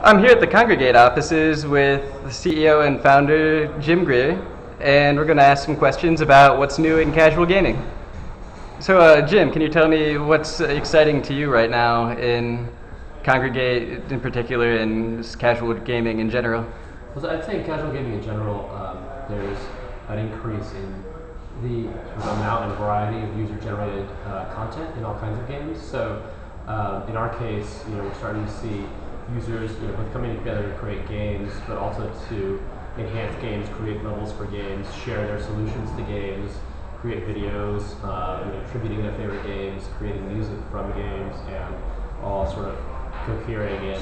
I'm here at the Kongregate offices with the CEO and founder, Jim Greer, and we're going to ask some questions about what's new in casual gaming. So, Jim, can you tell me what's exciting to you right now in Kongregate in particular and just casual gaming in general? Well, so I'd say in casual gaming in general, there's an increase in the amount and variety of user-generated content in all kinds of games. So, in our case, we're starting to see users, both coming together to create games, but also to enhance games, create levels for games, share their solutions to games, create videos, attributing their favorite games, creating music from games, and all sort of cohering in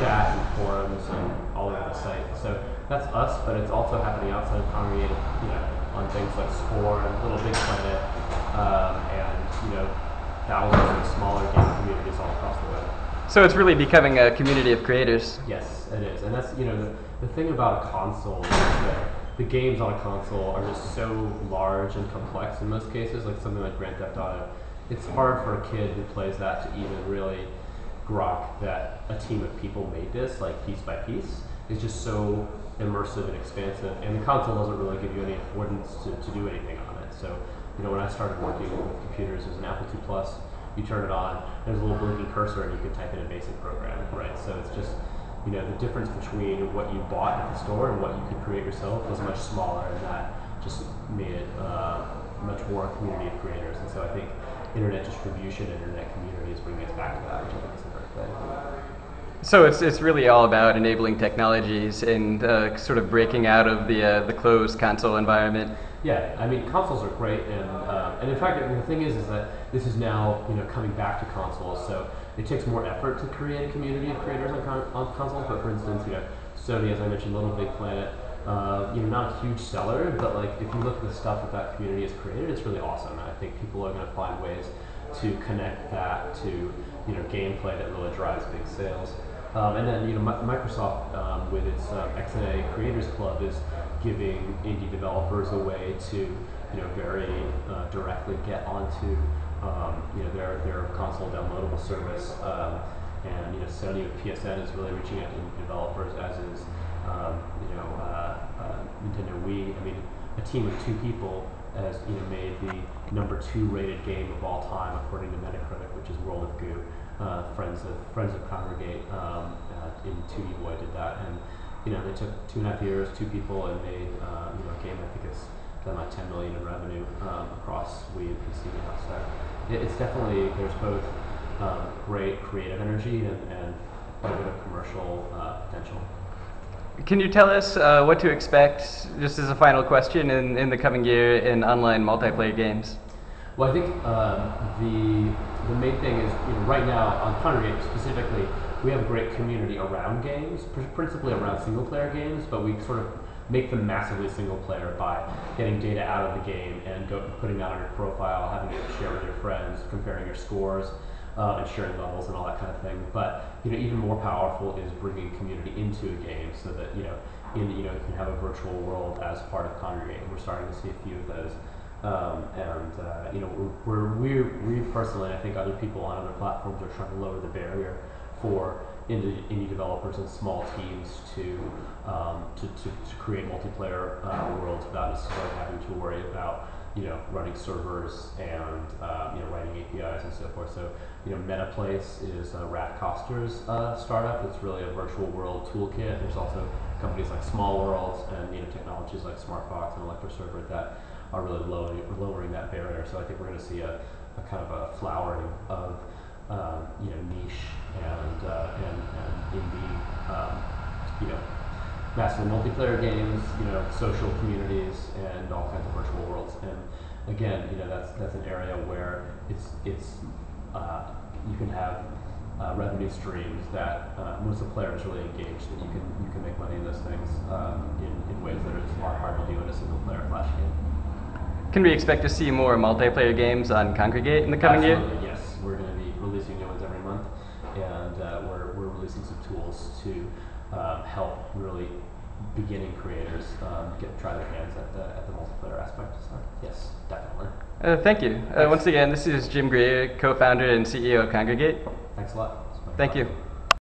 chat and forums and all over the site. So that's us, but it's also happening outside of Kongregate, on things like Spore and Little Big Planet, and thousands of smaller game communities all across the web. So it's really becoming a community of creators. Yes, it is, and that's the thing about a console is that the games on a console are just so large and complex in most cases. Like something like Grand Theft Auto, it's hard for a kid who plays that to even really grok that a team of people made this, like piece by piece. It's just so immersive and expansive, and the console doesn't really give you any affordance to do anything on it. So, when I started working with computers, it was an Apple II Plus. You turn it on, there's a little blinking cursor, and you can type in a basic program, right? So it's just, the difference between what you bought at the store and what you could create yourself was much smaller, and that just made it much more a community of creators. And so I think internet distribution and internet community is bringing us back to that, which I think is a great thing. So it's really all about enabling technologies and sort of breaking out of the closed console environment. Yeah, I mean, consoles are great, and in fact, the thing is that this is now coming back to consoles. So it takes more effort to create a community of creators on consoles. But for instance, Sony, as I mentioned, Little Big Planet, not a huge seller, but like if you look at the stuff that community has created, it's really awesome. And I think people are going to find ways to connect that to gameplay that really drives big sales. And then Microsoft with its XNA Creators Club is giving indie developers a way to very directly get onto their console downloadable service. And Sony with PSN is really reaching out to indie developers, as is Nintendo Wii. I mean, a team of 2 people has made the #2 rated game of all time according to Metacritic, which is World of Goo. Friends of Kongregate in 2D Boy did that, and they took 2.5 years, 2 people, and made a game. I think it's done like 10 million in revenue across Wii and PC now. So it's definitely, there's both great creative energy and quite a bit of commercial potential. Can you tell us what to expect, just as a final question, in the coming year in online multiplayer games? Well, I think the main thing is, right now on Kongregate specifically, we have a great community around games, principally around single-player games, but we sort of make them massively single-player by getting data out of the game and putting that on your profile, having it share with your friends, comparing your scores, and sharing levels and all that kind of thing. But even more powerful is bringing community into a game, so that you can have a virtual world as part of Kongregate. And we're starting to see a few of those. We personally, and I think other people on other platforms, are trying to lower the barrier for indie developers and small teams to create multiplayer worlds without necessarily having to worry about running servers and writing APIs and so forth. So MetaPlace is Rat Coster's startup. It's really a virtual world toolkit. There's also companies like Small Worlds and technologies like SmartBox and Electroserver that are really lowering that barrier. So I think we're going to see a kind of a flowering of niche and indie massive multiplayer games, social communities, and all kinds of virtual worlds. And again, that's an area where it's you can have revenue streams that once the player is really engaged, that you can make money in those things in ways that are hard to do in a single player Flash game. Can we expect to see more multiplayer games on Kongregate in the coming year? Absolutely, yes. We're going to be releasing new ones every month, and we're releasing some tools to help really beginning creators try their hands at the multiplayer aspect. So yes, definitely. Thank you. Once again, this is Jim Greer, co-founder and CEO of Kongregate. Thanks a lot. Thank you.